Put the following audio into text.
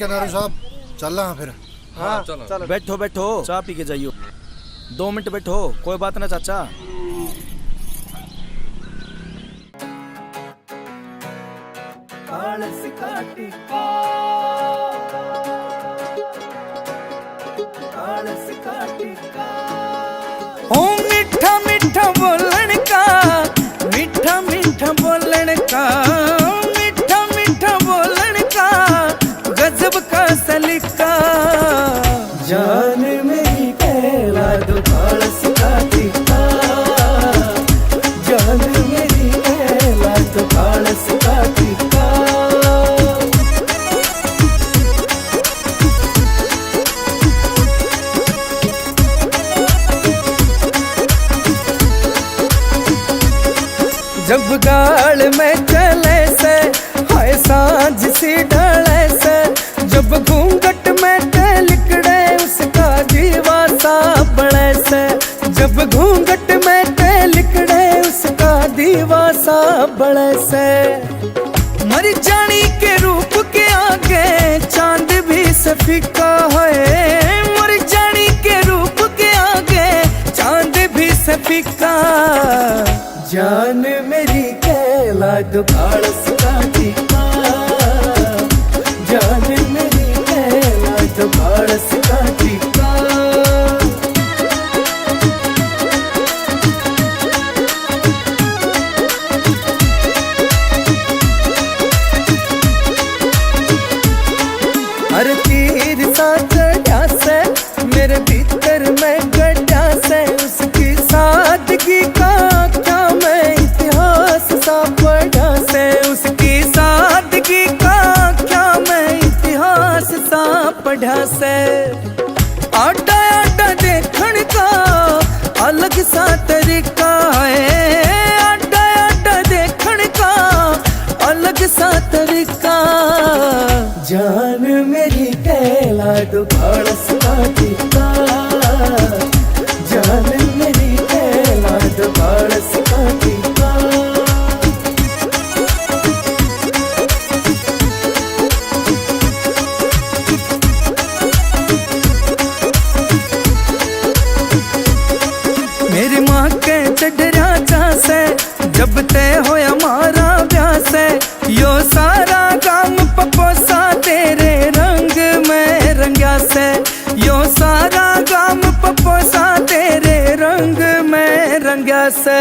ठीक है नारू साहब, चल रहा फिर। हाँ चलो। बैठो बैठो, चाय पी के जाइयो। 2 मिनट बैठो, कोई बात ना चाचा। ओ मीठा मीठा बोलन का, मीठा मीठा बोलन का, मीठा मीठा बोलन का, गजब का सलीका। जान मेरी कहला दो कालस का टीका, जान मेरी कहला दो कालस का टीका। जब गाल में चले से हाय सांझ सी ढले से, जब घूंघट में ते लिकड़े उसका जीवा सा बड़े से, जब घूंघट में ते लिकड़े उसका दीवा सा बड़े से। मर जानी के रूप के आगे चांद भी से फीका है, मर जानी के रूप के आगे चांद भी से फीका। जान मेरी कहला दो कालस का टीका, जान मेरी कहला दो कालस का टीका। हर तीर सा चढ़ा से मेरे भीतर में गड्ढा से, उसकी सादगी का पढ़ा से। आटा आटा देखण का अलग सा तरीका है, आटा आटा देखण का अलग सा तरीका। जान मेरी कहला दो कालस का टीका, जान मेरी कहला दो कालस का टीका। मेरी माँ के चढ़ा से जब तय होया मारा ब्याह से, यो सारा काम पपोसा तेरे रंग में रंगा से, यो सारा काम पपोसा तेरे रंग में रंगा से।